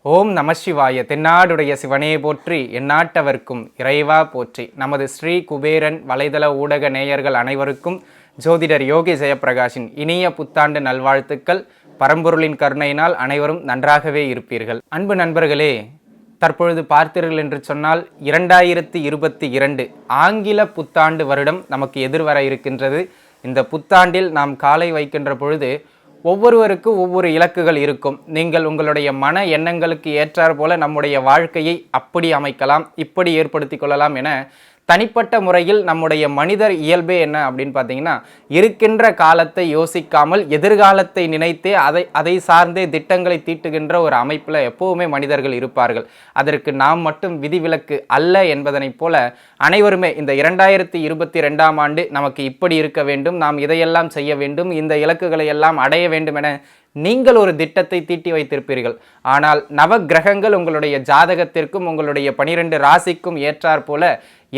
ஓம் நம சிவாய. தென்னாடுடைய சிவனே போற்றி, எந்நாட்டவர்க்கும் இறைவா போற்றி. நமது ஸ்ரீ குபேரன் வலைதள ஊடக நேயர்கள் அனைவருக்கும் ஜோதிடர் யோகி ஜெயப்பிரகாஷின் இனிய புத்தாண்டு நல்வாழ்த்துக்கள். பரம்பொருளின் கருணையினால் அனைவரும் நன்றாகவே இருப்பீர்கள். அன்பு நண்பர்களே, தற்பொழுது பார்த்தீர்கள் என்று சொன்னால் 2022 ஆங்கில புத்தாண்டு வருடம் நமக்கு எதிர்வர இருக்கின்றது. இந்த புத்தாண்டில் நாம் காலை வைக்கின்ற பொழுது ஒவ்வொருவருக்கும் ஒவ்வொரு இலக்குகள் இருக்கும். நீங்கள் உங்களுடைய மன எண்ணங்களுக்கு ஏற்றார் போல நம்முடைய வாழ்க்கையை அப்படி அமைக்கலாம், இப்படி ஏற்படுத்தி கொள்ளலாம் என தனிப்பட்ட முறையில் நம்முடைய மனிதர் இயல்பே என்ன அப்படின்னு பார்த்தீங்கன்னா, இருக்கின்ற காலத்தை யோசிக்காமல் எதிர்காலத்தை நினைத்தே அதை சார்ந்தே திட்டங்களை தீட்டுகின்ற ஒரு அமைப்பில் எப்போவுமே மனிதர்கள் இருப்பார்கள். அதற்கு நாம் மட்டும் விதிவிலக்கு அல்ல என்பதனைப் போல அனைவருமே இந்த 2022ஆம் ஆண்டு நமக்கு இப்படி இருக்க வேண்டும், நாம் இதையெல்லாம் செய்ய வேண்டும், இந்த இலக்குகளை எல்லாம் அடைய வேண்டும் என நீங்கள் ஒரு திட்டத்தை தீட்டி வைத்திருப்பீர்கள். ஆனால் நவ கிரகங்கள் உங்களுடைய ஜாதகத்திற்கும் உங்களுடைய 12 ராசிக்கும் ஏற்றார் போல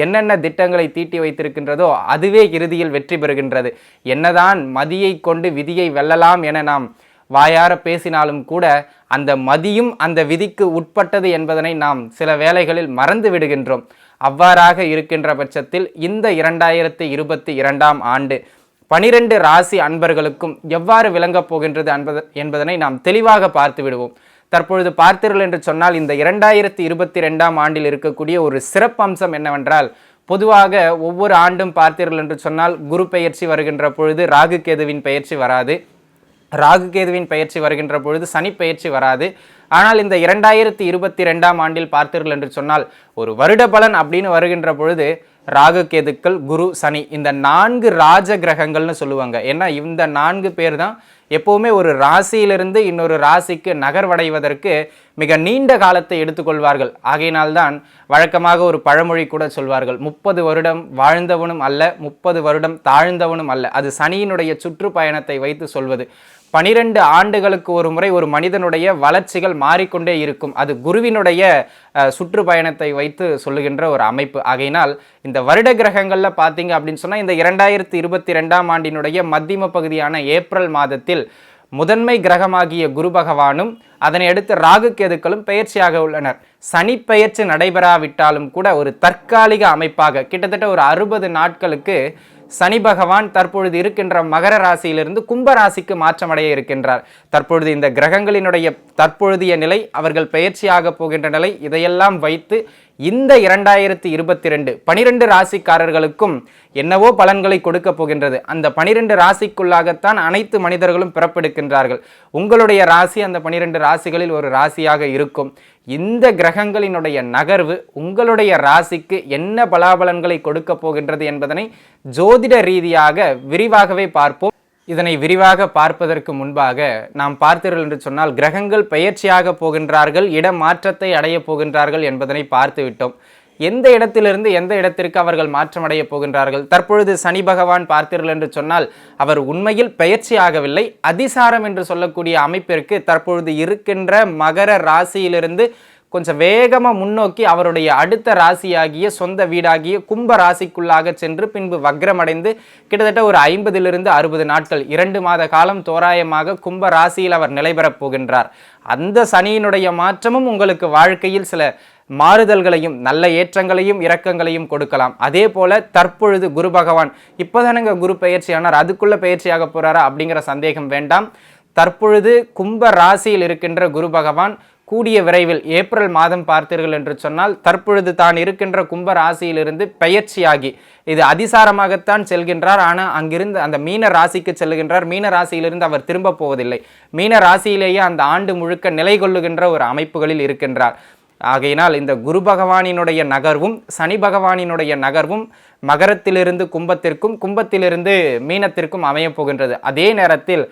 என்னென்ன திட்டங்களை தீட்டி வைத்திருக்கின்றதோ அதுவே இறுதியில் வெற்றி பெறுகின்றது. என்னதான் மதியை கொண்டு விதியை வெல்லலாம் என நாம் வாயார பேசினாலும் கூட அந்த மதியும் அந்த விதிக்கு உட்பட்டது என்பதனை நாம் சில வேளைகளில் மறந்து விடுகின்றோம். அவ்வாறாக இருக்கின்ற பட்சத்தில் இந்த 2022ஆம் ஆண்டு 12 ராசி அன்பர்களுக்கும் எவ்வாறு விளங்கப் போகின்றது என்பதனை நாம் தெளிவாக பார்த்து விடுவோம். தற்பொழுது பார்த்தீர்கள் என்று சொன்னால் இந்த 2022ஆம் ஆண்டில் இருக்கக்கூடிய ஒரு சிறப்பம்சம் என்னவென்றால், பொதுவாக ஒவ்வொரு ஆண்டும் பார்த்தீர்கள் என்று சொன்னால் குரு பெயர்ச்சி வருகின்ற பொழுது ராகு கேதுவின் பெயர்ச்சி வராது, ராகு கேதுவின் பெயர்ச்சி வருகின்ற பொழுது சனி பெயர்ச்சி வராது. ஆனால் இந்த 2022ஆம் ஆண்டில் பார்த்தீர்கள் என்று சொன்னால் ஒரு வருட பலன் அப்படின்னு வருகின்ற பொழுது ராகு கேதுக்கள் குரு சனி இந்த 4 ராஜ கிரகங்கள்னு சொல்லுவாங்க. ஏன்னா இந்த 4 பேர் தான் எப்போவுமே ஒரு ராசியிலிருந்து இன்னொரு ராசிக்கு நகர்வடைவதற்கு மிக நீண்ட காலத்தை எடுத்துக்கொள்வார்கள். ஆகையினால்தான் வழக்கமாக ஒரு பழமொழி கூட சொல்வார்கள், 30 வருடம் வாழ்ந்தவனும் அல்ல, 30 வருடம் தாழ்ந்தவனும் அல்ல. அது சனியினுடைய சுற்றுப்பயணத்தை வைத்து சொல்வது. 12 ஆண்டுகளுக்கு ஒரு முறை ஒரு மனிதனுடைய வளர்ச்சிகள் மாறிக்கொண்டே இருக்கும். அது குருவினுடைய சுற்றுப்பயணத்தை வைத்து சொல்லுகின்ற ஒரு அமைப்பு. ஆகையினால் இந்த வருட கிரகங்களில் பார்த்தீங்க அப்படின்னு சொன்னால் இந்த 2022ஆம் ஆண்டினுடைய மத்தியம பகுதியான ஏப்ரல் மாதத்தில் முதன்மை கிரகமாகிய குரு பகவானும் அதனை அடுத்து ராகு கேதுக்களும் பெயர்ச்சியாக உள்ளனர். சனி பெயர்ச்சி நடைபெறாவிட்டாலும் கூட ஒரு தற்காலிக அமைப்பாக கிட்டத்தட்ட ஒரு 60 நாட்களுக்கு சனி பகவான் தற்பொழுது இருக்கின்ற மகர ராசியிலிருந்து கும்ப ராசிக்கு மாற்றமடைய இருக்கின்றார். தற்பொழுது இந்த கிரகங்களினுடைய தற்பொழுதைய நிலை, அவர்கள் பெயர்ச்சியாக போகின்ற நிலை, இதையெல்லாம் வைத்து இந்த 2022 12 ராசிக்காரர்களுக்கும் என்னவோ பலன்களை கொடுக்க போகின்றது. அந்த 12 ராசிக்குள்ளாகத்தான் அனைத்து மனிதர்களும் பிறப்பெடுக்கின்றார்கள். உங்களுடைய ராசி அந்த 12 ராசிகளில் ஒரு ராசியாக இருக்கும். இந்த கிரகங்களினுடைய நகர்வு உங்களுடைய ராசிக்கு என்ன பலாபலன்களை கொடுக்க போகின்றது என்பதனை ஜோதிட ரீதியாக விரிவாகவே பார்ப்போம். இதனை விரிவாக பார்ப்பதற்கு முன்பாக நாம் பார்த்தீர்கள் என்று சொன்னால் கிரகங்கள் பெயர்ச்சியாக போகின்றார்கள், இட மாற்றத்தை அடைய போகின்றார்கள் என்பதனை பார்த்து விட்டோம். எந்த இடத்திலிருந்து எந்த இடத்திற்கு அவர்கள் மாற்றமடைய போகின்றார்கள்? தற்பொழுது சனி பகவான் பார்த்தீர்கள் என்று சொன்னால் அவர் உண்மையில் பெயர்ச்சி ஆகவில்லை, அதிசாரம் என்று சொல்லக்கூடிய அமைப்பிற்கு தற்பொழுது இருக்கின்ற மகர ராசியிலிருந்து கொஞ்சம் வேகமாக முன்னோக்கி அவருடைய அடுத்த ராசியாகிய சொந்த வீடாகிய கும்ப ராசிக்குள்ளாக சென்று பின்பு வக்ரமடைந்து கிட்டத்தட்ட ஒரு 50லிருந்து 60 நாட்கள் 2 மாத காலம் தோராயமாக கும்ப ராசியில் அவர் நிலை பெறப் போகின்றார். அந்த சனியினுடைய மாற்றமும் உங்களுக்கு வாழ்க்கையில் சில மாறுதல்களையும் நல்ல ஏற்றங்களையும் இரக்கங்களையும் கொடுக்கலாம். அதே போல தற்பொழுது குரு பகவான் இப்போதானுங்க குரு பெயர்ச்சியானார், அதுக்குள்ள பெயர்ச்சியாக போறாரா அப்படிங்கிற சந்தேகம் வேண்டாம். தற்பொழுது கும்ப ராசியில் இருக்கின்ற குரு பகவான் கூடிய விரைவில் ஏப்ரல் மாதம் பார்த்தீர்கள் என்று சொன்னால் தற்பொழுது தான் இருக்கின்ற கும்ப ராசியிலிருந்து பெயர்ச்சியாகி இது அதிசாரமாகத்தான் செல்கின்றார். ஆனால் அங்கிருந்து அந்த மீன ராசிக்கு செல்லுகின்றார். மீன ராசியிலிருந்து அவர் திரும்ப போவதில்லை. மீன ராசியிலேயே அந்த ஆண்டு முழுக்க நிலை கொள்ளுகின்ற ஒரு அமைப்புகளில் இருக்கின்றார். ஆகையினால் இந்த குரு பகவானினுடைய நகர்வும் சனி பகவானினுடைய நகர்வும் மகரத்திலிருந்து கும்பத்திற்கும் கும்பத்திலிருந்து மீனத்திற்கும் அமையப் போகின்றது. அதே நேரத்தில்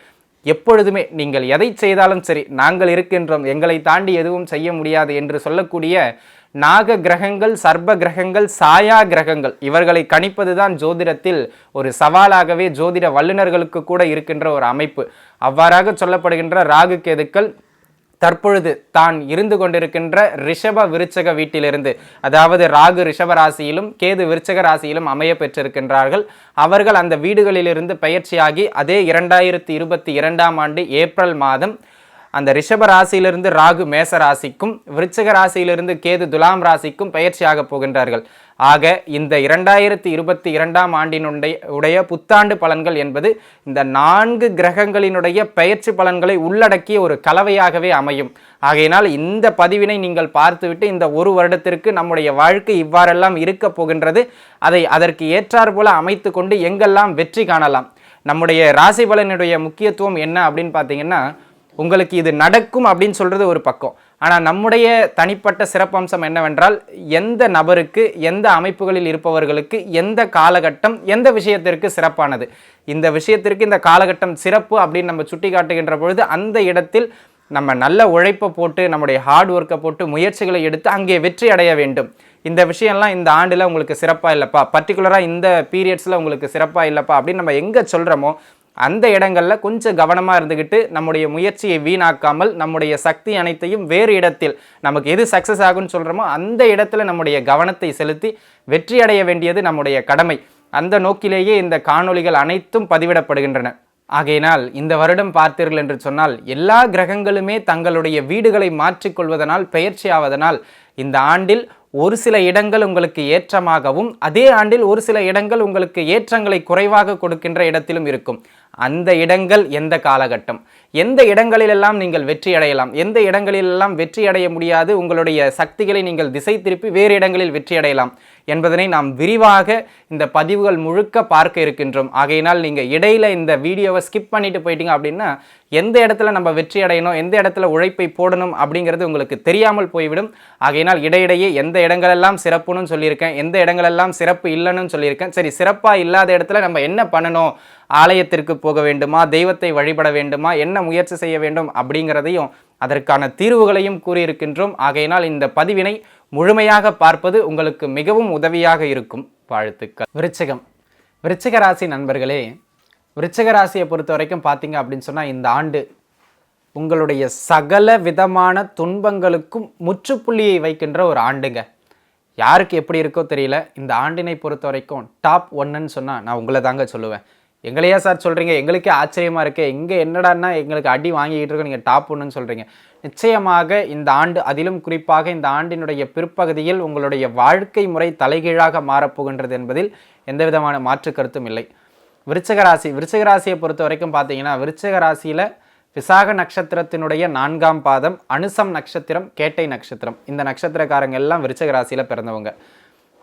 எப்பொழுதுமே நீங்கள் எதை செய்தாலும் சரி, நாங்கள் இருக்கின்றோம், எங்களை தாண்டி எதுவும் செய்ய முடியாது என்று சொல்லக்கூடிய நாக கிரகங்கள், சர்ப்ப கிரகங்கள், சாயா கிரகங்கள் இவர்களை கணிப்பதுதான் ஜோதிடத்தில் ஒரு சவாலாகவே ஜோதிட வல்லுநர்களுக்கு கூட இருக்கின்ற ஒரு அமைப்பு. அவ்வாறாக சொல்லப்படுகின்ற ராகு கேதுக்கள் தற்பொழுது தான் இருந்து கொண்டிருக்கின்ற ரிஷப விருச்சக வீட்டிலிருந்து, அதாவது ராகு ரிஷப ராசியிலும் கேது விருச்சக ராசியிலும் அமைய பெற்றிருக்கின்றார்கள். அவர்கள் அந்த வீடுகளிலிருந்து பயிற்சியாகி அதே 2022ஆம் ஆண்டு ஏப்ரல் மாதம் அந்த ரிஷப ராசியிலிருந்து ராகு மேச ராசிக்கும் விருச்சிக ராசியிலிருந்து கேது துலாம் ராசிக்கும் பயிற்சியாக போகின்றார்கள். ஆக இந்த 2022ஆம் ஆண்டினுடைய புத்தாண்டு பலன்கள் என்பது இந்த 4 கிரகங்களினுடைய பயிற்சி பலன்களை உள்ளடக்கிய ஒரு கலவையாகவே அமையும். ஆகையினால் இந்த பதிவினை நீங்கள் பார்த்துவிட்டு இந்த ஒரு வருடத்திற்கு நம்முடைய வாழ்க்கை இவ்வாறெல்லாம் இருக்க போகின்றது, அதை அதற்கு ஏற்றாறு போல அமைத்து கொண்டு எங்கெல்லாம் வெற்றி காணலாம். நம்முடைய ராசி பலனுடைய முக்கியத்துவம் என்ன அப்படின்னு பார்த்தீங்கன்னா, உங்களுக்கு இது நடக்கும் அப்படின்னு சொல்றது ஒரு பக்கம். ஆனால் நம்முடைய தனிப்பட்ட சிறப்பம்சம் என்னவென்றால், எந்த நபருக்கு எந்த அமைப்புகளில் இருப்பவர்களுக்கு எந்த காலகட்டம் எந்த விஷயத்திற்கு சிறப்பானது, இந்த விஷயத்திற்கு இந்த காலகட்டம் சிறப்பு அப்படின்னு நம்ம சுட்டி காட்டுகின்ற பொழுது அந்த இடத்தில் நம்ம நல்ல உழைப்பை போட்டு நம்முடைய ஹார்ட் ஒர்க்கை போட்டு முயற்சிகளை எடுத்து அங்கே வெற்றி அடைய வேண்டும். இந்த விஷயம்லாம் இந்த ஆண்டில் உங்களுக்கு சிறப்பாக இல்லைப்பா, பர்டிகுலராக இந்த பீரியட்ஸில் உங்களுக்கு சிறப்பாக இல்லைப்பா அப்படின்னு நம்ம எங்கே சொல்கிறோமோ அந்த இடங்களில் கொஞ்சம் கவனமாக இருந்துக்கிட்டு நம்முடைய முயற்சியை வீணாக்காமல் நம்முடைய சக்தி அனைத்தையும் வேறு இடத்தில் நமக்கு எது சக்ஸஸ் ஆகும்னு சொல்கிறோமோ அந்த இடத்துல நம்முடைய கவனத்தை செலுத்தி வெற்றி அடைய வேண்டியது நம்முடைய கடமை. அந்த நோக்கிலேயே இந்த காணொளிகள் அனைத்தும் பதிவிடப்படுகின்றன. ஆகையினால் இந்த வருடம் பார்த்தீர்கள் என்று சொன்னால் எல்லா கிரகங்களுமே தங்களுடைய வீடுகளை மாற்றிக்கொள்வதனால் பயிற்சி ஆவதனால் இந்த ஆண்டில் ஒரு சில இடங்கள் உங்களுக்கு ஏற்றமாகவும் அதே ஆண்டில் ஒரு சில இடங்கள் உங்களுக்கு ஏற்றங்களை குறைவாக கொடுக்கின்ற இடத்திலும் இருக்கும். அந்த இடங்கள் எந்த காலகட்டம், எந்த இடங்களிலெல்லாம் நீங்கள் வெற்றி அடையலாம், எந்த இடங்களிலெல்லாம் வெற்றி அடைய முடியாது, உங்களுடைய சக்திகளை நீங்கள் திசை திருப்பி வேறு இடங்களில் வெற்றி அடையலாம் என்பதனை நாம் விரிவாக இந்த பதிவுகள் முழுக்க பார்க்க இருக்கின்றோம். ஆகையினால் நீங்கள் இடையில இந்த வீடியோவை ஸ்கிப் பண்ணிட்டு போயிட்டீங்க அப்படின்னா எந்த இடத்துல நம்ம வெற்றி அடையணும், எந்த இடத்துல உழைப்பை போடணும் அப்படிங்கிறது உங்களுக்கு தெரியாமல் போய்விடும். ஆகையினால் இடையிடையே எந்த இடங்களெல்லாம் சிறப்புன்னு சொல்லியிருக்கேன், எந்த இடங்களெல்லாம் சிறப்பு இல்லைன்னு சொல்லியிருக்கேன். சரி, சிறப்பாக இல்லாத இடத்துல நம்ம என்ன பண்ணணும், ஆலயத்திற்கு போக வேண்டுமா, தெய்வத்தை வழிபட வேண்டுமா, என்ன முயற்சி செய்ய வேண்டும் அப்படிங்கிறதையும் அதற்கான தீர்வுகளையும் கூறியிருக்கின்றோம். ஆகையினால் இந்த பதிவினை முழுமையாக பார்ப்பது உங்களுக்கு மிகவும் உதவியாக இருக்கும். வாழ்த்துக்கள். விருச்சிக ராசி நண்பர்களே, விருச்சிக ராசியை பொறுத்த வரைக்கும் பார்த்தீங்க அப்படின்னு சொன்னால் இந்த ஆண்டு உங்களுடைய சகல விதமான துன்பங்களுக்கும் முற்றுப்புள்ளியை வைக்கின்ற ஒரு ஆண்டுங்க. யாருக்கு எப்படி இருக்கோ தெரியல, இந்த ஆண்டினை பொறுத்த வரைக்கும் டாப் 1ன்னு சொன்னால் நான் உங்களை தாங்க சொல்லுவேன். எங்களையா சார் சொல்கிறீங்க, எங்களுக்கே ஆச்சரியமாக இருக்கே, இங்கே என்னடான்னா எங்களுக்கு அடி வாங்கிக்கிட்டு இருக்கோம், நீங்கள் டாப் 1ன்னு சொல்கிறீங்க. நிச்சயமாக இந்த ஆண்டு, அதிலும் குறிப்பாக இந்த ஆண்டினுடைய பிற்பகுதியில் உங்களுடைய வாழ்க்கை முறை தலைகீழாக மாறப்போகின்றது என்பதில் எந்த விதமான மாற்று கருத்தும் இல்லை. விருச்சிக ராசியை பொறுத்த வரைக்கும் பார்த்தீங்கன்னா, விருச்சிக ராசியில் விசாக நட்சத்திரத்தினுடைய 4ஆம் பாதம், அனுசம் நட்சத்திரம், கேட்டை நட்சத்திரம், இந்த நட்சத்திரக்காரங்க எல்லாம் விருச்சிக ராசியில் பிறந்தவங்க.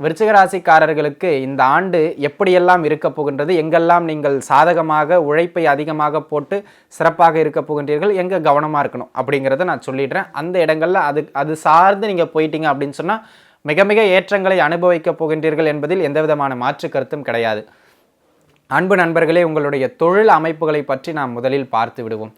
விருச்சிக ராசிக்காரர்களுக்கு இந்த ஆண்டு எப்படியெல்லாம் இருக்க போகின்றது, எங்கெல்லாம் நீங்கள் சாதகமாக உழைப்பை அதிகமாக போட்டு சிறப்பாக இருக்க போகின்றீர்கள், எங்கே கவனமாக இருக்கணும் அப்படிங்கிறத நான் சொல்லிடுறேன். அந்த இடங்களில் அது சார்ந்து நீங்கள் போயிட்டீங்க அப்படின்னு சொன்னால் மிக மிக ஏற்றங்களை அனுபவிக்க போகின்றீர்கள் என்பதில் எந்த விதமான மாற்று கருத்தும் கிடையாது. அன்பு நண்பர்களே, உங்களுடைய தொழில் அமைப்புகளை பற்றி நாம் முதலில் பார்த்து விடுவோம்.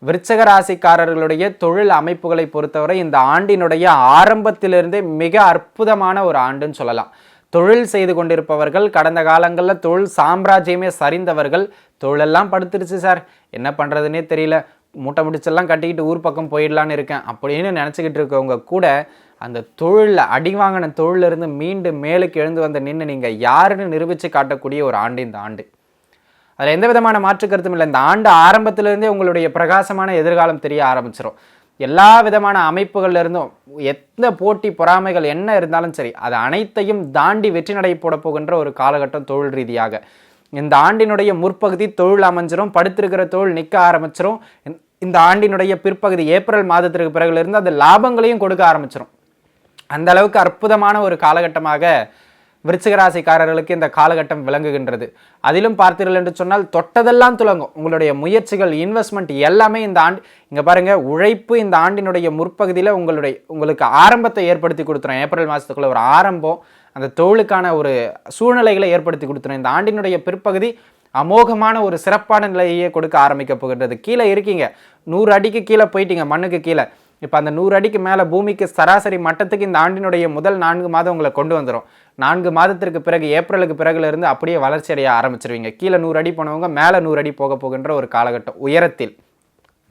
விருச்சிக ராசிக்காரர்களுடைய தொழில் அமைப்புகளை பொறுத்தவரை இந்த ஆண்டினுடைய ஆரம்பத்திலிருந்தே மிக அற்புதமான ஒரு ஆண்டுன்னு சொல்லலாம். தொழில் செய்து கொண்டிருப்பவர்கள், கடந்த காலங்களில் தொழில் சாம்ராஜ்யமே சரிந்தவர்கள், தொழிலெல்லாம் படுத்துருச்சு சார், என்ன பண்ணுறதுனே தெரியல, மூட்டை முடிச்செல்லாம் கட்டிக்கிட்டு ஊர் பக்கம் போயிடலான்னு இருக்கேன் அப்படின்னு நினச்சிக்கிட்டு இருக்கவங்க கூட அந்த தொழிலில் அடி வாங்கின தொழிலிருந்து மீண்டு மேலுக்கு எழுந்து வந்து நின்று நீங்கள் யாருன்னு நிரூபித்து காட்டக்கூடிய ஒரு ஆண்டு இந்த ஆண்டு. அதில் எந்த விதமான மாற்று கருத்தும் இல்லை. இந்த ஆண்டு ஆரம்பத்திலிருந்தே உங்களுடைய பிரகாசமான எதிர்காலம் தெரிய ஆரம்பிச்சிடும். எல்லா விதமான அமைப்புகள்ல இருந்தும் எந்த போட்டி பொறாமைகள் என்ன இருந்தாலும் சரி, அது அனைத்தையும் தாண்டி வெற்றி நடை போட போகின்ற ஒரு காலகட்டம் தொழில் ரீதியாக. இந்த ஆண்டினுடைய முற்பகுதி தொழில் அமைஞ்சிரும், படுத்திருக்கிற தொழில் நிற்க ஆரம்பிச்சிடும். இந்த ஆண்டினுடைய பிற்பகுதி ஏப்ரல் மாதத்திற்கு பிறகுலேருந்து அந்த லாபங்களையும் கொடுக்க ஆரம்பிச்சிடும். அந்த அளவுக்கு அற்புதமான ஒரு காலகட்டமாக விருச்சிக ராசிக்காரர்களுக்கு இந்த காலகட்டம் விளங்குகின்றது. அதிலும் பார்த்தீர்கள் என்று சொன்னால் தொட்டதெல்லாம் துலங்கும். உங்களுடைய முயற்சிகள், இன்வெஸ்ட்மெண்ட் எல்லாமே இந்த ஆண்டு, இங்கே பாருங்கள், உழைப்பு இந்த ஆண்டினுடைய முற்பகுதியில் உங்களுக்கு ஆரம்பத்தை ஏற்படுத்தி கொடுத்துரும். ஏப்ரல் மாதத்துக்குள்ள ஒரு ஆரம்பம், அந்த தொழிலுக்கான ஒரு சூழ்நிலைகளை ஏற்படுத்தி கொடுத்துரும். இந்த ஆண்டினுடைய பிற்பகுதி அமோகமான ஒரு சிறப்பான நிலையே கொடுக்க ஆரம்பிக்க போகின்றது. கீழே இருக்கீங்க, 100 அடிக்கு கீழே போயிட்டீங்க, மண்ணுக்கு கீழே. இப்போ அந்த 100 அடிக்கு மேலே பூமிக்கு சராசரி மட்டத்துக்கு இந்த ஆண்டினுடைய முதல் 4 மாதம் உங்களை கொண்டு வந்துடும். 4 மாதத்திற்கு பிறகு ஏப்ரலுக்கு பிறகுலேருந்து அப்படியே வளர்ச்சி அடைய ஆரம்பிச்சிருவீங்க. கீழே 100 அடி போனவங்க மேலே 100 அடி போக போகின்ற ஒரு காலகட்டம் உயரத்தில்.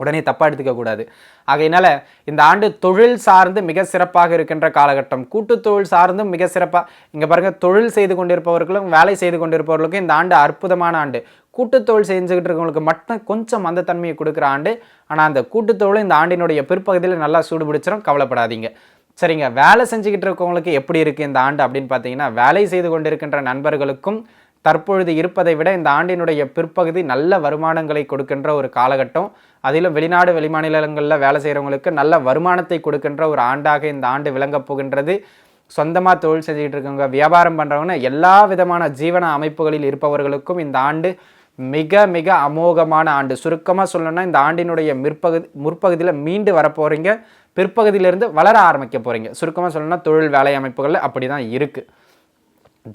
உடனே தப்பாக எடுத்துக்கக்கூடாது. ஆகையினால இந்த ஆண்டு தொழில் சார்ந்து மிக சிறப்பாக இருக்கின்ற காலகட்டம். கூட்டு தொழில் சார்ந்தும் மிக சிறப்பாக, இங்கே பாருங்கள், தொழில் செய்து கொண்டிருப்பவர்களும் வேலை செய்து கொண்டிருப்பவர்களுக்கும் இந்த ஆண்டு அற்புதமான ஆண்டு. கூட்டுத்தொழில் செஞ்சுக்கிட்டு இருக்கவங்களுக்கு மட்டும் கொஞ்சம் மந்தத்தன்மையை கொடுக்குற ஆண்டு. ஆனால் அந்த கூட்டுத்தொழில் இந்த ஆண்டினுடைய பிற்பகுதியில் நல்லா சூடு பிடிச்சிடும், கவலைப்படாதீங்க. சரிங்க, வேலை செஞ்சுக்கிட்டு இருக்கவங்களுக்கு எப்படி இருக்குது இந்த ஆண்டு அப்படின்னு பார்த்தீங்கன்னா, வேலை செய்து கொண்டிருக்கின்ற நண்பர்களுக்கும் தற்பொழுது இருப்பதை விட இந்த ஆண்டினுடைய பிற்பகுதி நல்ல வருமானங்களை கொடுக்கின்ற ஒரு காலகட்டம். அதிலும் வெளிநாடு வெளிமாநிலங்களில் வேலை செய்கிறவங்களுக்கு நல்ல வருமானத்தை கொடுக்கின்ற ஒரு ஆண்டாக இந்த ஆண்டு விளங்கப் போகின்றது. சொந்தமாக தொழில் செஞ்சுக்கிட்டு இருக்கவங்க, வியாபாரம் பண்ணுறவங்க, எல்லா விதமான ஜீவன அமைப்புகளில் இருப்பவர்களுக்கும் இந்த ஆண்டு மிக மிக அமோகமான ஆண்டு. சுருக்கமாக சொல்லணும்னா இந்த ஆண்டினுடைய முற்பகுதியில் மீண்டு வரப்போகிறீங்க, பிற்பகுதியிலிருந்து வளர ஆரம்பிக்க போகிறீங்க. சுருக்கமாக சொல்லணும்னா தொழில் வேலை அமைப்புகளில் அப்படி தான் இருக்குது.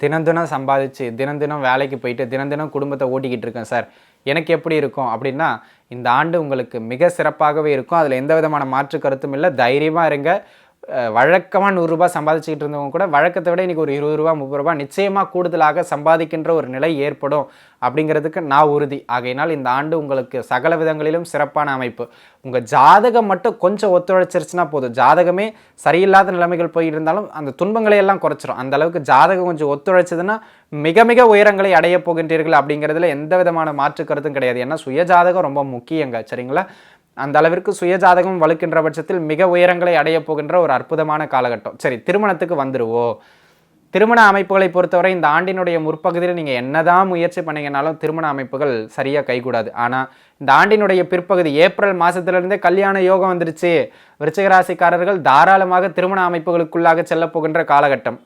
தினம் தினம் சம்பாதிச்சு தினம் தினம் வேலைக்கு போயிட்டு தினம் தினம் குடும்பத்தை ஓட்டிக்கிட்டு இருக்கேன் சார், எனக்கு எப்படி இருக்கும் அப்படின்னா, இந்த ஆண்டு உங்களுக்கு மிக சிறப்பாகவே இருக்கும். அதில் எந்த விதமான மாற்று கருத்தும் இல்லை. தைரியமாக இருங்க. வழக்கமாக 100 ரூபாய் சம்பாதிச்சுக்கிட்டு இருந்தவங்க கூட வழக்கத்தை விட இன்றைக்கி ஒரு 20 ரூபா 30 ரூபா நிச்சயமாக கூடுதலாக சம்பாதிக்கின்ற ஒரு நிலை ஏற்படும் அப்படிங்கிறதுக்கு நான் உறுதி. ஆகையினால் இந்த ஆண்டு உங்களுக்கு சகல விதங்களிலும் சிறப்பான அமைப்பு. உங்கள் ஜாதகம் மட்டும் கொஞ்சம் ஒத்துழைச்சிருச்சுன்னா போதும். ஜாதகமே சரியில்லாத நிலைமைகள் போயிட்டு இருந்தாலும் அந்த துன்பங்களை எல்லாம் குறைச்சிரும். அந்த அளவுக்கு ஜாதகம் கொஞ்சம் ஒத்துழைச்சதுன்னா மிக மிக உயரங்களை அடைய போகின்றீர்கள் அப்படிங்கிறதுல எந்த விதமான மாற்று கருத்தும் கிடையாது. ஏன்னா சுய ஜாதகம் ரொம்ப முக்கியங்க, சரிங்களா? அந்த அளவிற்கு சுயஜாதகம் வலுக்கின்ற பட்சத்தில் மிக உயரங்களை அடைய போகின்ற ஒரு அற்புதமான காலகட்டம். சரி, திருமணத்துக்கு வந்துடுவோம். திருமண அமைப்புகளை பொறுத்தவரை இந்த ஆண்டினுடைய முற்பகுதியில் நீங்கள் என்னதான் முயற்சி பண்ணீங்கன்னாலும் திருமண அமைப்புகள் சரியாக கைகூடாது. ஆனால் இந்த ஆண்டினுடைய பிற்பகுதி ஏப்ரல் மாதத்திலிருந்தே கல்யாண யோகம் வந்துருச்சு. விருச்சிக ராசிக்காரர்கள் தாராளமாக திருமண அமைப்புகளுக்குள்ளாக செல்ல போகின்ற காலகட்டம்.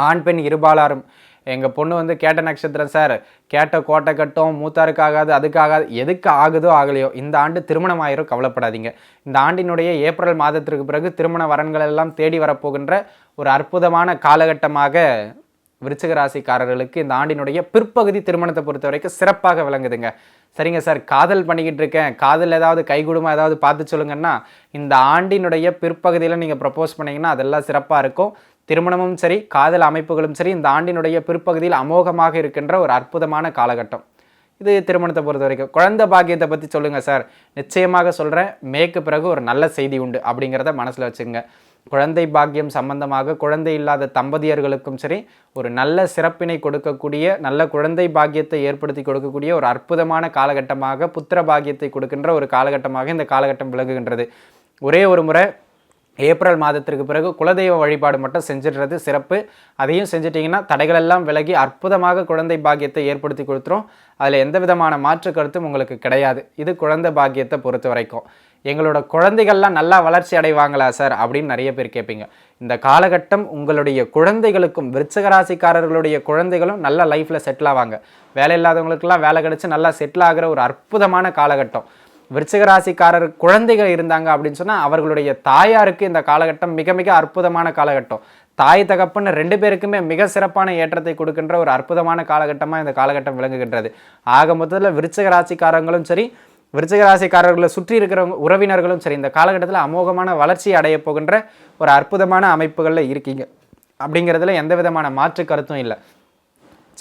ஆண் பெண் இருபாலாரும். எங்கள் பொண்ணு வந்து கேட்ட நட்சத்திரம் சார், கேட்ட கோட்டை கட்டும், மூத்தாருக்கு ஆகாது, அதுக்காகாது, எதுக்கு ஆகுதோ ஆகலையோ இந்த ஆண்டு திருமணம் ஆயிரும், கவலைப்படாதீங்க. இந்த ஆண்டினுடைய ஏப்ரல் மாதத்திற்கு பிறகு திருமண வரன்கள் எல்லாம் தேடி வரப்போகின்ற ஒரு அற்புதமான காலகட்டமாக விருச்சிக ராசிக்காரர்களுக்கு இந்த ஆண்டினுடைய பிற்பகுதி திருமணத்தை பொறுத்த வரைக்கும் சிறப்பாக விளங்குதுங்க. சரிங்க சார், காதல் பண்ணிக்கிட்டு இருக்கேன், காதல் ஏதாவது கைகூடுமா ஏதாவது பார்த்து சொல்லுங்கன்னா, இந்த ஆண்டினுடைய பிற்பகுதியில் நீங்கள் ப்ரப்போஸ் பண்ணிங்கன்னா அதெல்லாம் சிறப்பாக இருக்கும். திருமணமும் சரி, காதல் அமைப்புகளும் சரி, இந்த ஆண்டினுடைய பிற்பகுதியில் அமோகமாக இருக்கின்ற ஒரு அற்புதமான காலகட்டம். இது திருமணத்தை பொறுத்த வரைக்கும். குழந்தை பாக்கியத்தை பற்றி சொல்லுங்கள் சார், நிச்சயமாக சொல்கிறேன். மேற்கு பிறகு ஒரு நல்ல செய்தி உண்டு அப்படிங்கிறத மனசில் வச்சுங்க. குழந்தை பாக்கியம் சம்பந்தமாக குழந்தை இல்லாத தம்பதியர்களுக்கும் சரி, ஒரு நல்ல சிறப்பினை கொடுக்கக்கூடிய, நல்ல குழந்தை பாக்கியத்தை ஏற்படுத்தி கொடுக்கக்கூடிய ஒரு அற்புதமான காலகட்டமாக, புத்திர பாக்கியத்தை கொடுக்கின்ற ஒரு காலகட்டமாக இந்த காலகட்டம் விளங்குகின்றது. ஒரே ஒரு முறை ஏப்ரல் மாதத்திற்கு பிறகு குலதெய்வ வழிபாடு மட்டும் செஞ்சிடுறது சிறப்பு. அதையும் செஞ்சிட்டிங்கன்னா தடைகளெல்லாம் விலகி அற்புதமாக குழந்தை பாக்கியத்தை ஏற்படுத்தி கொடுத்துரும். அதில் எந்த விதமான மாற்று கருத்தும் உங்களுக்கு கிடையாது. இது குழந்தை பாக்கியத்தை பொறுத்த வரைக்கும். எங்களோட குழந்தைகள்லாம் நல்லா வளர்ச்சி அடைவாங்களா சார் அப்படின்னு நிறைய பேர் கேட்பீங்க. இந்த காலகட்டம் உங்களுடைய குழந்தைகளுக்கும், விருச்சிக ராசிக்காரர்களுடைய குழந்தைகளும் நல்ல லைஃப்பில் செட்டில் ஆவாங்க. வேலை இல்லாதவங்களுக்கெல்லாம் வேலை கிடச்சி நல்லா செட்டில் ஆகிற ஒரு அற்புதமான காலகட்டம். விருச்சிக ராசிக்காரர் குழந்தைகள் இருந்தாங்க அப்படின்னு சொன்னால் அவர்களுடைய தாயாருக்கு இந்த காலகட்டம் மிக மிக அற்புதமான காலகட்டம். தாய் தகப்பன்னு 2 பேருக்குமே மிக சிறப்பான ஏற்றத்தை கொடுக்கின்ற ஒரு அற்புதமான காலகட்டமாக இந்த காலகட்டம் விளங்குகின்றது. ஆக மொத்தத்தில் விருச்சிக ராசிக்காரங்களும் சரி, விருச்சிக ராசிக்காரர்களை சுற்றி இருக்கிற உறவினர்களும் சரி, இந்த காலகட்டத்தில் அமோகமான வளர்ச்சி அடைய போகின்ற ஒரு அற்புதமான அமைப்புகளில் இருக்கீங்க அப்படிங்கிறதுல எந்த விதமான மாற்று கருத்தும் இல்லை.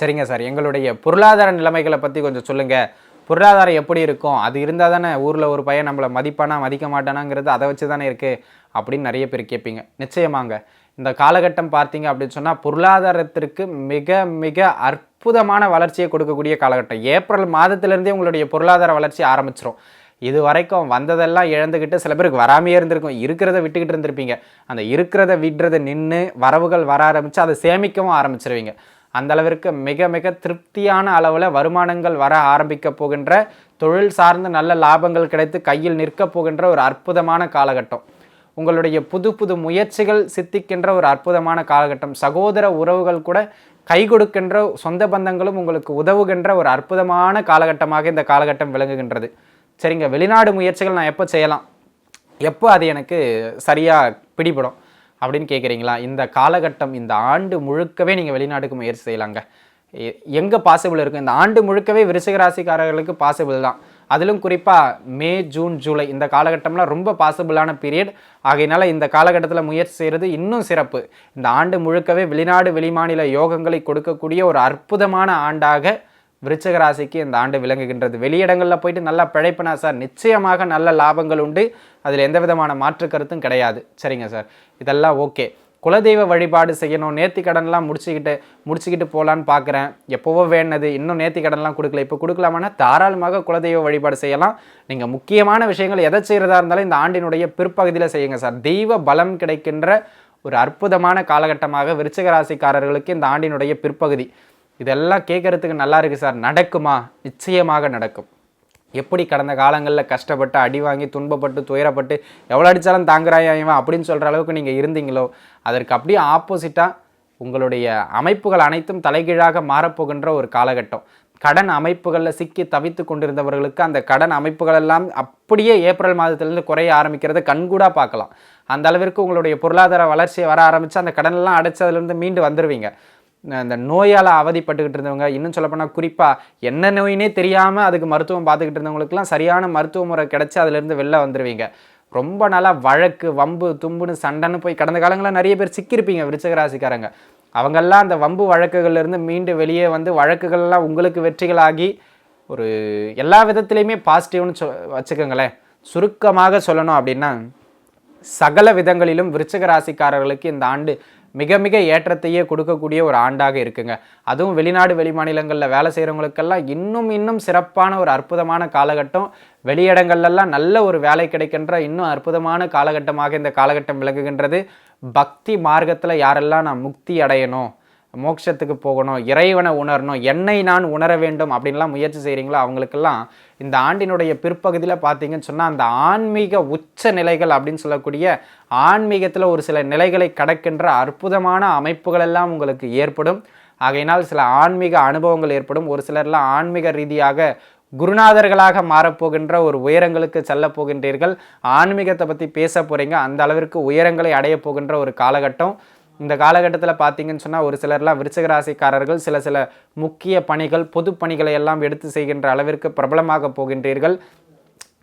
சரிங்க சார், எங்களுடைய பொருளாதார நிலைமைகளை பற்றி கொஞ்சம் சொல்லுங்கள். பொருளாதாரம் எப்படி இருக்கும், அது இருந்தால் தானே ஊரில் ஒரு பையன் நம்மளை மதிப்பானா மதிக்க மாட்டானாங்கிறது அதை வச்சு தானே இருக்குது அப்படின்னு நிறைய பேர் கேட்பீங்க. நிச்சயமாங்க, இந்த காலகட்டம் பார்த்தீங்க அப்படின்னு சொன்னால் பொருளாதாரத்திற்கு மிக மிக அற்புதமான வளர்ச்சியை கொடுக்கக்கூடிய காலகட்டம். ஏப்ரல் மாதத்திலிருந்தே உங்களுடைய பொருளாதார வளர்ச்சி ஆரம்பிச்சிடும். இது வரைக்கும் வந்ததெல்லாம் இழந்துக்கிட்டு சில பேருக்கு வராமையே இருந்திருக்கும், இருக்கிறத விட்டுக்கிட்டு இருந்திருப்பீங்க. அந்த இருக்கிறத விடுறதை நின்று வரவுகள் வர ஆரம்பித்து அதை சேமிக்கவும் ஆரம்பிச்சிருவீங்க. அந்த அளவிற்கு மிக மிக திருப்தியான அளவில் வருமானங்கள் வர ஆரம்பிக்க போகின்ற, தொழில் சார்ந்து நல்ல லாபங்கள் கிடைத்து கையில் நிற்க போகின்ற ஒரு அற்புதமான காலகட்டம். உங்களுடைய புது புது முயற்சிகள் சித்திக்கின்ற ஒரு அற்புதமான காலகட்டம். சகோதர உறவுகள் கூட கை கொடுக்கின்ற, சொந்த பந்தங்களும் உங்களுக்கு உதவுகின்ற ஒரு அற்புதமான காலகட்டமாக இந்த காலகட்டம் விளங்குகின்றது. சரிங்க, வெளிநாடு முயற்சிகள் நான் எப்போ செய்யலாம், எப்போ அது எனக்கு சரியாக பிடிபடும் அப்படின்னு கேட்குறீங்களா? இந்த காலகட்டம், இந்த ஆண்டு முழுக்கவே நீங்கள் வெளிநாட்டுக்கு முயற்சி செய்யலாங்க. எங்கே பாசிபிள் இருக்கும், இந்த ஆண்டு முழுக்கவே விருச்சிக ராசிக்காரர்களுக்கு பாசிபிள் தான். அதிலும் குறிப்பாக மே, ஜூன், ஜூலை இந்த காலகட்டம்லாம் ரொம்ப பாசிபிளான பீரியட். ஆகையினால இந்த காலகட்டத்தில் முயற்சி செய்கிறது இன்னும் சிறப்பு. இந்த ஆண்டு முழுக்கவே வெளிநாடு வெளிமாநில யோகங்களை கொடுக்கக்கூடிய ஒரு அற்புதமான ஆண்டாக விருச்சிக ராசிக்கு இந்த ஆண்டு விளங்குகின்றது. வெளியிடங்களில் போயிட்டு நல்லா பிழைப்பினா சார், நிச்சயமாக நல்ல லாபங்கள் உண்டு, அதில் எந்த விதமான மாற்று கருத்தும் கிடையாது. சரிங்க சார், இதெல்லாம் ஓகே. குலதெய்வ வழிபாடு செய்யணும், நேர்த்தி கடன்லாம் முடிச்சுக்கிட்டு போகலான்னு பார்க்குறேன், எப்போவோ வேணது, இன்னும் நேர்த்தி கடன்லாம் கொடுக்கல, இப்போ கொடுக்கலாமான்னா தாராளமாக குலதெய்வ வழிபாடு செய்யலாம். நீங்கள் முக்கியமான விஷயங்கள் எதை செய்கிறதா இருந்தாலும் இந்த ஆண்டினுடைய பிற்பகுதியில் செய்யுங்க சார். தெய்வ பலம் கிடைக்கின்ற ஒரு அற்புதமான காலகட்டமாக விருச்சிக ராசிக்காரர்களுக்கு இந்த ஆண்டினுடைய பிற்பகுதி. இதெல்லாம் கேட்கறதுக்கு நல்லா இருக்குது சார், நடக்குமா? நிச்சயமாக நடக்கும். எப்படி கடந்த காலங்களில் கஷ்டப்பட்டு அடி வாங்கி துன்பப்பட்டு துயரப்பட்டு எவ்வளோ அடித்தாலும் தாங்குறாயவன் அப்படின்னு சொல்கிற அளவுக்கு நீங்கள் இருந்தீங்களோ, அதற்கு அப்படியே ஆப்போசிட்டாக உங்களுடைய அமைப்புகள் அனைத்தும் தலைகீழாக மாறப்போகின்ற ஒரு காலகட்டம். கடன் அமைப்புகளில் சிக்கி தவித்து கொண்டிருந்தவர்களுக்கு அந்த கடன் அமைப்புகள் எல்லாம் அப்படியே ஏப்ரல் மாதத்திலிருந்து குறைய ஆரம்பிக்கிறத கண்கூடாக பார்க்கலாம். அந்த அளவிற்கு உங்களுடைய பொருளாதார வளர்ச்சி வர ஆரம்பித்து அந்த கடனெல்லாம் அடைச்சி அதிலிருந்து மீண்டு வந்துடுவீங்க. இந்த நோயால் அவதிப்பட்டுக்கிட்டு இருந்தவங்க, இன்னும் சொல்லப்போனால் குறிப்பாக என்ன நோயினே தெரியாமல் அதுக்கு மருத்துவம் பார்த்துக்கிட்டு இருந்தவங்களுக்குலாம் சரியான மருத்துவ முறை கிடச்சி அதிலேருந்து வெளில வந்துடுவீங்க. ரொம்ப நாளாக வழக்கு வம்பு தும்புன்னு சண்டைன்னு போய் கடந்த காலங்களில் நிறைய பேர் சிக்கியிருப்பீங்க விருச்சிக ராசிக்காரங்க. அவங்கெல்லாம் அந்த வம்பு வழக்குகள்லேருந்து மீண்டு வெளியே வந்து வழக்குகள்லாம் உங்களுக்கு வெற்றிகளாகி ஒரு எல்லா விதத்துலேயுமே பாசிட்டிவ்னு வச்சுக்கோங்களேன். சுருக்கமாக சொல்லணும் அப்படின்னா சகல விதங்களிலும் விருச்சிக ராசிக்காரர்களுக்கு இந்த ஆண்டு மிக மிக ஏற்றத்தையே கொடுக்கக்கூடிய ஒரு ஆண்டாக இருக்குங்க. அதுவும் வெளிநாடு வெளிமாநிலங்களில் வேலை செய்கிறவங்களுக்கெல்லாம் இன்னும் சிறப்பான ஒரு அற்புதமான காலகட்டம். வெளியிடங்கள்லாம் நல்ல ஒரு வேலை கிடைக்கின்ற இன்னும் அற்புதமான காலகட்டமாக இந்த காலகட்டம் விளங்குகின்றது. பக்தி மார்க்கத்தில் யாரெல்லாம் நான் முக்தி அடையணும், மோட்சத்துக்கு போகணும், இறைவனை உணரணும், என்னை நான் உணர வேண்டும் அப்படின்லாம் முயற்சி செய்கிறீங்களோ அவங்களுக்கெல்லாம் இந்த ஆண்டினுடைய பிற்பகுதியில் பார்த்தீங்கன்னு சொன்னால் அந்த ஆன்மீக உச்ச நிலைகள் அப்படின்னு சொல்லக்கூடிய ஆன்மீகத்தில் ஒரு சில நிலைகளை கடக்கின்ற அற்புதமான அமைப்புகள் எல்லாம் உங்களுக்கு ஏற்படும். ஆகையினால் சில ஆன்மீக அனுபவங்கள் ஏற்படும். ஒரு சிலர்லாம் ஆன்மீக ரீதியாக குருநாதர்களாக மாறப்போகின்ற ஒரு உயரங்களுக்கு செல்ல போகின்றீர்கள். ஆன்மீகத்தை பற்றி பேச போகிறீங்க. அந்த அளவிற்கு உயரங்களை அடைய போகின்ற ஒரு காலகட்டம். இந்த காலகட்டத்தில் பார்த்தீங்கன்னு சொன்னால் ஒரு சிலர்லாம் விருச்சிக ராசிக்காரர்கள் சில முக்கிய பணிகள் பொது பணிகளை எல்லாம் எடுத்து செய்கின்ற அளவிற்கு பிரபலமாக போகின்றீர்கள்.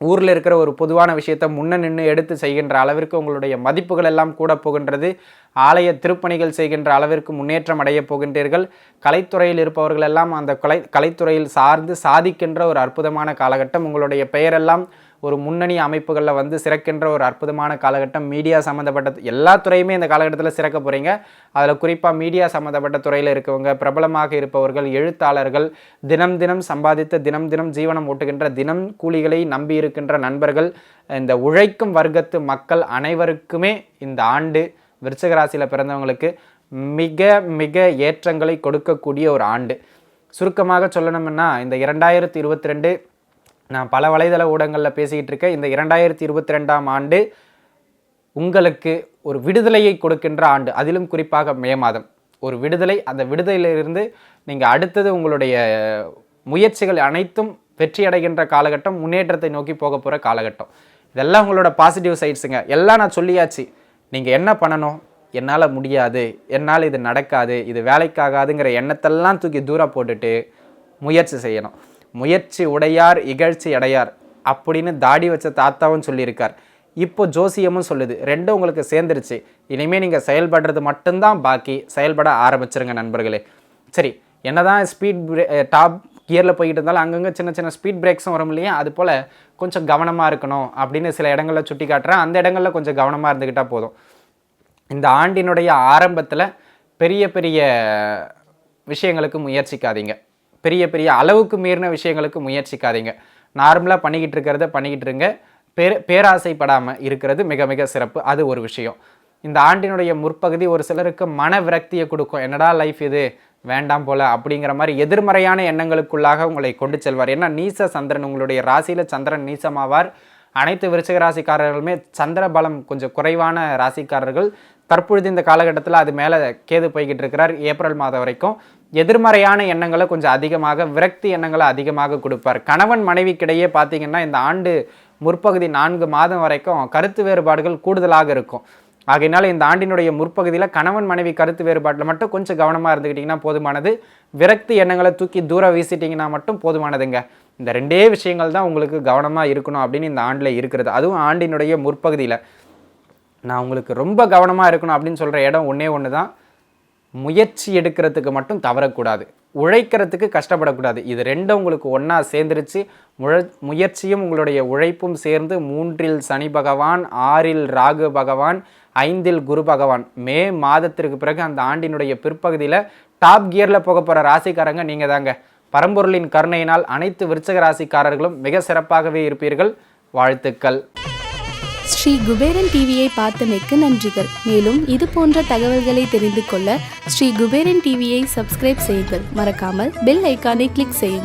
ஊரில் இருக்கிற ஒரு பொதுவான விஷயத்தை முன்ன நின்று எடுத்து செய்கின்ற அளவிற்கு உங்களுடைய மதிப்புகள் எல்லாம் கூட போகின்றது. ஆலய திருப்பணிகள் செய்கின்ற அளவிற்கு முன்னேற்றம் அடைய போகின்றீர்கள். கலைத்துறையில் இருப்பவர்கள் எல்லாம் அந்த கலைத்துறையில் சார்ந்து சாதிக்கின்ற ஒரு அற்புதமான காலகட்டம். உங்களுடைய பெயரெல்லாம் ஒரு முன்னணி அமைப்புகளில் வந்து சிறக்கின்ற ஒரு அற்புதமான காலகட்டம். மீடியா சம்மந்தப்பட்ட எல்லா துறையுமே இந்த காலகட்டத்தில் சிறக்க போகிறீங்க. அதில் குறிப்பாக மீடியா சம்மந்தப்பட்ட துறையில் இருக்கவங்க, பிரபலமாக இருப்பவர்கள், எழுத்தாளர்கள், தினம் சம்பாதித்து தினம் ஜீவனம் ஓட்டுகின்ற தினம் கூலிகளை நம்பி இருக்கின்ற நண்பர்கள், இந்த உழைக்கும் வர்க்கத்து மக்கள் அனைவருக்குமே இந்த ஆண்டு விருச்சிக ராசியில் பிறந்தவங்களுக்கு மிக மிக ஏற்றங்களை கொடுக்கக்கூடிய ஒரு ஆண்டு. சுருக்கமாக சொல்லணும்னா இந்த 2022 நான் பல வலைதள ஊடகங்களில் பேசிக்கிட்டு இருக்கேன். இந்த 2022ஆம் ஆண்டு உங்களுக்கு ஒரு விடுதலையை கொடுக்கின்ற ஆண்டு. அதிலும் குறிப்பாக மே மாதம் ஒரு விடுதலை. அந்த விடுதலையிலிருந்து நீங்கள் அடுத்தது உங்களுடைய முயற்சிகள் அனைத்தும் வெற்றி அடைகின்ற காலகட்டம், முன்னேற்றத்தை நோக்கி போக போகிற காலகட்டம். இதெல்லாம் உங்களோட பாசிட்டிவ் சைட்ஸுங்க. எல்லாம் நான் சொல்லியாச்சு. நீங்கள் என்ன பண்ணணும்? என்னால் முடியாது, என்னால் இது நடக்காது, இது வேலைக்காகாதுங்கிற எண்ணத்தெல்லாம் தூக்கி தூரம் போட்டுட்டு முயற்சி செய்யணும். முயற்சி உடையார் இகழ்ச்சி அடையார் அப்படின்னு தாடி வச்ச தாத்தாவும் சொல்லியிருக்கார். இப்போ ஜோசியமும் சொல்லுது. ரெண்டும் உங்களுக்கு சேர்ந்துருச்சு. இனிமேல் நீங்கள் செயல்படுறது மட்டும்தான் பாக்கி. செயல்பட ஆரம்பிச்சிருங்க நண்பர்களே. சரி, என்னதான் ஸ்பீட் டாப் கியரில் போய்கிட்டு இருந்தாலும் அங்கங்கே சின்ன ஸ்பீட் பிரேக்ஸும் வரும் இல்லையா? அது போல் கொஞ்சம் கவனமாக இருக்கணும் அப்படின்னு சில இடங்களில் சுட்டி காட்டுறேன். அந்த இடங்களில் கொஞ்சம் கவனமாக இருந்துக்கிட்டால் போதும். இந்த ஆண்டினுடைய ஆரம்பத்தில் பெரிய விஷயங்களுக்கு முயற்சிக்காதீங்க. பெரிய அளவுக்கு மீறின விஷயங்களுக்கு முயற்சிக்காதீங்க. நார்மலாக பண்ணிக்கிட்டு இருங்க. பேராசைப்படாமல் இருக்கிறது மிக மிக சிறப்பு. அது ஒரு விஷயம். இந்த ஆண்டினுடைய முற்பகுதி ஒரு சிலருக்கு மன விரக்தியை கொடுக்கும். என்னடா லைஃப் இது, வேண்டாம் போல அப்படிங்கிற மாதிரி எதிர்மறையான எண்ணங்களுக்குள்ளாக உங்களை கொண்டு செல்வார். ஏன்னா நீச சந்திரன், உங்களுடைய ராசியில் சந்திரன் நீசமாவார். அனைத்து விருச்சிக ராசிக்காரர்களுமே சந்திர பலம் கொஞ்சம் குறைவான ராசிக்காரர்கள். தற்பொழுது இந்த காலகட்டத்தில் அது மேலே கேது போய்கிட்டு இருக்கிறார். ஏப்ரல் மாதம் வரைக்கும் எதிர்மறையான எண்ணங்களை கொஞ்சம் அதிகமாக, விரக்தி எண்ணங்களை அதிகமாக கொடுப்பார். கணவன் மனைவிக்கிடையே பார்த்தீங்கன்னா இந்த ஆண்டு முற்பகுதி 4 மாதம் வரைக்கும் கருத்து வேறுபாடுகள் கூடுதலாக இருக்கும். ஆகையினால இந்த ஆண்டினுடைய முற்பகுதியில் கணவன் மனைவி கருத்து வேறுபாட்டில் மட்டும் கொஞ்சம் கவனமாக இருந்துக்கிட்டிங்கன்னா போதுமானது. விரக்தி எண்ணங்களை தூக்கி தூரம் வீசிட்டிங்கன்னா மட்டும் போதுமானதுங்க. இந்த 2 விஷயங்கள் தான் உங்களுக்கு கவனமாக இருக்கணும் அப்படின்னு இந்த ஆண்டில் இருக்கிறது. அதுவும் ஆண்டினுடைய முற்பகுதியில் நான் உங்களுக்கு ரொம்ப கவனமாக இருக்கணும் அப்படின்னு சொல்கிற இடம் ஒன்று தான். முயற்சி எடுக்கிறதுக்கு மட்டும் தவறக்கூடாது, உழைக்கிறதுக்கு கஷ்டப்படக்கூடாது. இது ரெண்டும் உங்களுக்கு ஒன்றா சேர்ந்துருச்சு. முயற்சியும் உங்களுடைய உழைப்பும் சேர்ந்து 3ல் சனி பகவான், 6ல் ராகு பகவான், 5ல் குரு பகவான். மே மாதத்திற்கு பிறகு அந்த ஆண்டினுடைய பிற்பகுதியில் டாப் கியரில் போக போகிற ராசிக்காரங்க நீங்கள் தாங்க. பரம்பொருளின் கருணையினால் அனைத்து விருச்சக ராசிக்காரர்களும் மிக சிறப்பாகவே இருப்பீர்கள். வாழ்த்துக்கள். ஸ்ரீ குபேரன் டிவியை பார்த்தமைக்கு நன்றிகள். மேலும் இது போன்ற தகவல்களை தெரிந்து கொள்ள ஸ்ரீ குபேரன் டிவியை சப்ஸ்கிரைப் செய்யுங்கள். மறக்காமல் பெல் ஐக்கானை கிளிக் செய்யுங்கள்.